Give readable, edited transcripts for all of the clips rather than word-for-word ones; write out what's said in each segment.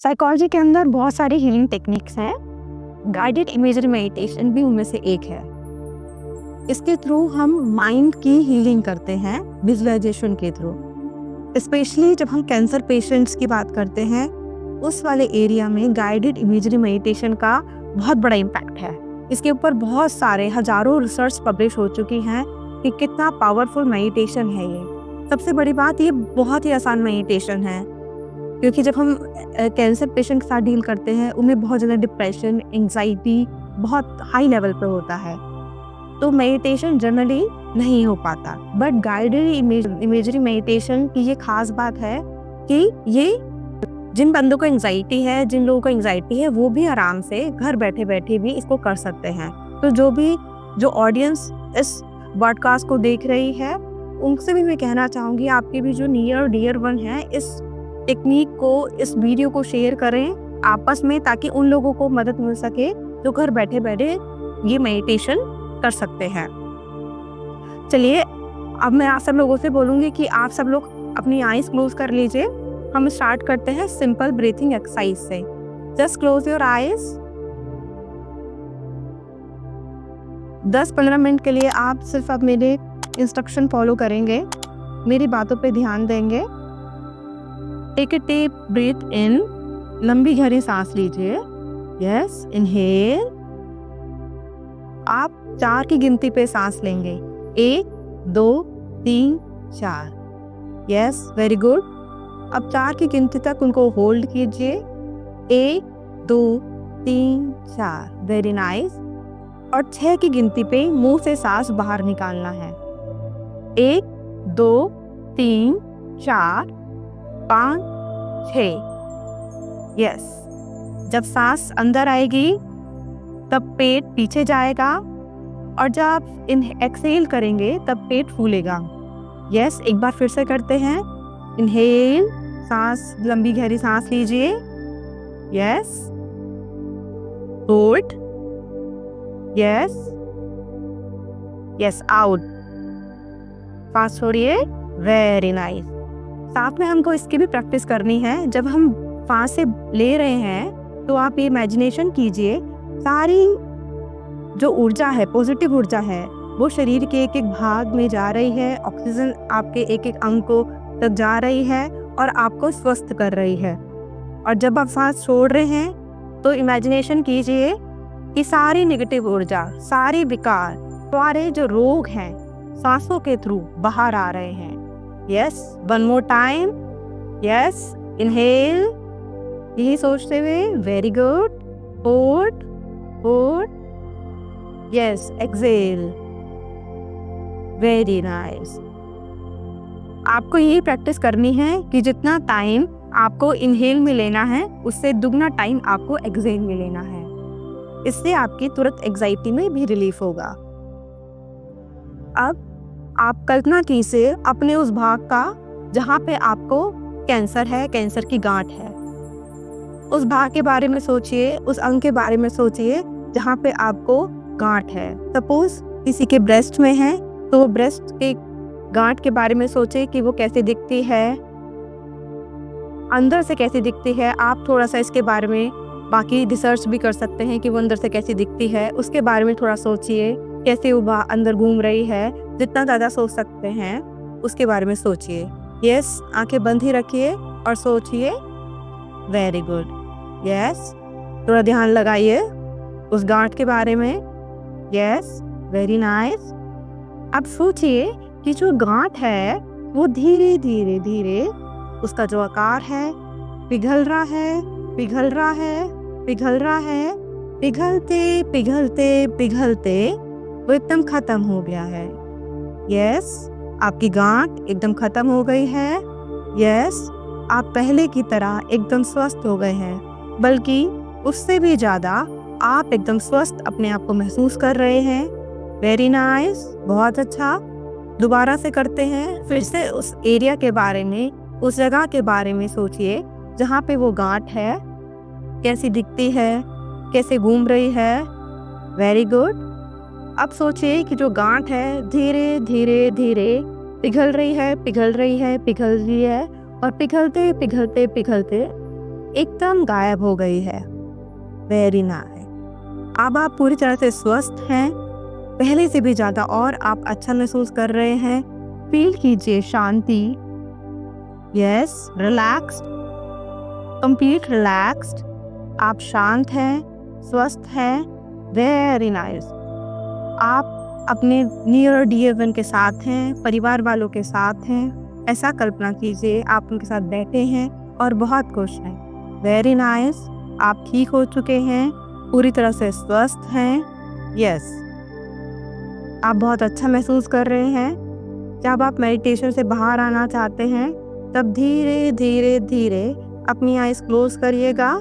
Psychology के अंदर बहुत सारी हीलिंग टेक्निक्स हैं। गाइडेड इमेजरी मेडिटेशन भी उनमें से एक है। इसके थ्रू हम माइंड की हीलिंग करते हैं विजुअलाइजेशन के थ्रू। स्पेशली जब हम कैंसर पेशेंट्स की बात करते हैं, उस वाले एरिया में गाइडेड इमेजरी मेडिटेशन का बहुत बड़ा इम्पैक्ट है। इसके ऊपर बहुत सारे हजारों रिसर्च पब्लिश हो चुकी हैं कि कितना पावरफुल मेडिटेशन है ये। सबसे बड़ी बात, ये बहुत ही आसान मेडिटेशन है, क्योंकि जब हम कैंसर पेशेंट के साथ डील करते हैं, उनमें बहुत ज़्यादा डिप्रेशन, एंग्जाइटी बहुत हाई लेवल पे होता है, तो मेडिटेशन जनरली नहीं हो पाता। बट गाइडेड इमेजरी मेडिटेशन की ये खास बात है कि ये जिन बंदों को एंग्जाइटी है, जिन लोगों को एंग्जाइटी है, वो भी आराम से घर बैठे बैठे भी इसको कर सकते हैं। तो जो ऑडियंस इस पॉडकास्ट को देख रही है, उनसे भी मैं कहना चाहूँगी, आपके भी जो नियर और डियर वन है, इस टेक्निक को, इस वीडियो को शेयर करें आपस में, ताकि उन लोगों को मदद मिल सके जो घर बैठे बैठे ये मेडिटेशन कर सकते हैं। चलिए, अब मैं आप सब लोगों से बोलूँगी कि आप सब लोग अपनी आईज क्लोज कर लीजिए। हम स्टार्ट करते हैं सिंपल ब्रीथिंग एक्सरसाइज से। Just close your eyes. 10-15 minute के लिए आप सिर्फ अब मेरे इंस्ट्रक्शन फॉलो करेंगे, मेरी बातों पे ध्यान देंगे। टेक ए डीप ब्रीथ इन, लंबी गहरी सांस लीजिए। Yes, inhale. आप 4 की गिनती पे सांस लेंगे। 1, 2, 3, 4। Yes, very good. अब 4 की गिनती तक उनको होल्ड कीजिए। 1, 2, 3, 4। Very nice. और 6 की गिनती पे मुंह से सांस बाहर निकालना है। 1, 2, 3, 4, 5, 6। यस। जब सांस अंदर आएगी तब पेट पीछे जाएगा, और जब आप एक्सहेल करेंगे तब पेट फूलेगा। यस, एक बार फिर से करते हैं। इनहेल, सांस, लंबी गहरी सांस लीजिए। Yes, hold. Yes, yes, out. सांस छोड़िए। Very nice. साथ में हमको इसकी भी प्रैक्टिस करनी है। जब हम सांस से ले रहे हैं तो आप ये इमेजिनेशन कीजिए, सारी जो ऊर्जा है, पॉजिटिव ऊर्जा है, वो शरीर के एक एक भाग में जा रही है। ऑक्सीजन आपके एक एक अंग को तक जा रही है और आपको स्वस्थ कर रही है। और जब आप सांस छोड़ रहे हैं तो इमेजिनेशन कीजिए कि सारी नेगेटिव ऊर्जा, सारी विकार, सारे जो रोग हैं, सांसों के थ्रू बाहर आ रहे हैं। Yes, one more time. Yes, inhale, यही सोचते हुए। Very good. Hold, hold. Yes, exhale. Very nice. आपको यही प्रैक्टिस करनी है कि जितना टाइम आपको इनहेल में लेना है, उससे दुगना टाइम आपको एक्सहेल में लेना है। इससे आपकी तुरंत एंग्जाइटी में भी रिलीफ होगा। अब आप कल्पना कीजिए अपने उस भाग का जहाँ पे आपको कैंसर है, कैंसर की गांठ है। उस भाग के बारे में सोचिए, उस अंग के बारे में सोचिए जहाँ पे आपको गांठ है। सपोज किसी के ब्रेस्ट में है, तो ब्रेस्ट के गांठ के बारे में सोचिए कि वो कैसे दिखती है, अंदर से कैसी दिखती है। आप थोड़ा सा इसके बारे में बाकी रिसर्च भी कर सकते हैं कि वो अंदर से कैसी दिखती है, उसके बारे में थोड़ा सोचिए। कैसे वो अंदर घूम रही है, जितना ज़्यादा सोच सकते हैं उसके बारे में सोचिए। यस, आंखें बंद ही रखिए और सोचिए। Very good. यस, थोड़ा ध्यान लगाइए उस गांठ के बारे में। Yes, very nice. अब सोचिए कि जो गांठ है वो धीरे धीरे धीरे उसका जो आकार है पिघल रहा है, पिघल रहा है, पिघल रहा है। पिघलते पिघलते पिघलते वो एकदम खत्म हो गया है। यस, आपकी गांठ एकदम खत्म हो गई है। यस, आप पहले की तरह एकदम स्वस्थ हो गए हैं, बल्कि उससे भी ज़्यादा आप एकदम स्वस्थ अपने आप को महसूस कर रहे हैं। वेरी नाइस, बहुत अच्छा। दोबारा से करते हैं। फिर से उस एरिया के बारे में, उस जगह के बारे में सोचिए जहाँ पे वो गांठ है, कैसी दिखती है, कैसे घूम रही है। Very good. अब सोचिए कि जो गांठ है धीरे धीरे धीरे पिघल रही है, पिघल रही है, पिघल रही है, और पिघलते पिघलते पिघलते एकदम गायब हो गई है। Very nice. अब आप पूरी तरह से स्वस्थ हैं, पहले से भी ज़्यादा, और आप अच्छा महसूस कर रहे हैं। फील कीजिए शांति। Yes, relaxed, complete relaxed. आप शांत हैं, स्वस्थ हैं। Very nice. आप अपने नियर डियर वन के साथ हैं, परिवार वालों के साथ हैं। ऐसा कल्पना कीजिए आप उनके साथ बैठे हैं और बहुत खुश हैं। Very nice. आप ठीक हो चुके हैं, पूरी तरह से स्वस्थ हैं। यस, आप बहुत अच्छा महसूस कर रहे हैं। जब आप मेडिटेशन से बाहर आना चाहते हैं तब धीरे धीरे धीरे अपनी आइज़ क्लोज करिएगा।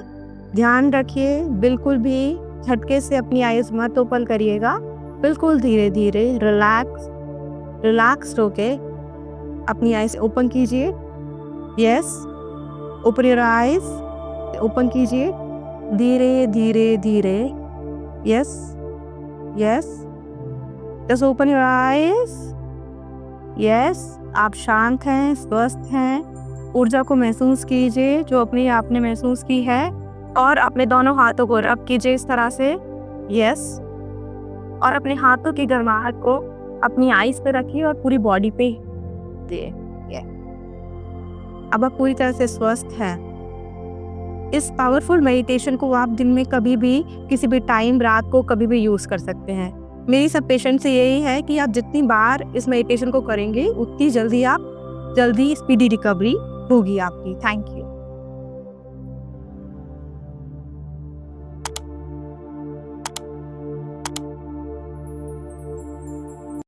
ध्यान रखिए, बिल्कुल भी झटके से अपनी आइज़ मत ओपन करिएगा। बिल्कुल धीरे धीरे रिलैक्स्ड होके अपनी आइज़ ओपन कीजिए। Yes, open your eyes, open कीजिए धीरे धीरे धीरे। Yes yes, just open your eyes. Yes, आप शांत हैं, स्वस्थ हैं। ऊर्जा को महसूस कीजिए जो अपने आपने महसूस की है, और अपने दोनों हाथों को रब कीजिए इस तरह से। यस, और अपने हाथों की गर्माहट को अपनी आइज़ पे रखिए और पूरी बॉडी पे दे। अब आप पूरी तरह से स्वस्थ हैं। इस पावरफुल मेडिटेशन को आप दिन में कभी भी, किसी भी टाइम, रात को कभी भी यूज़ कर सकते हैं। मेरी सब पेशेंट से यही है कि आप जितनी बार इस मेडिटेशन को करेंगे उतनी जल्दी स्पीडी रिकवरी होगी आपकी। Thank you.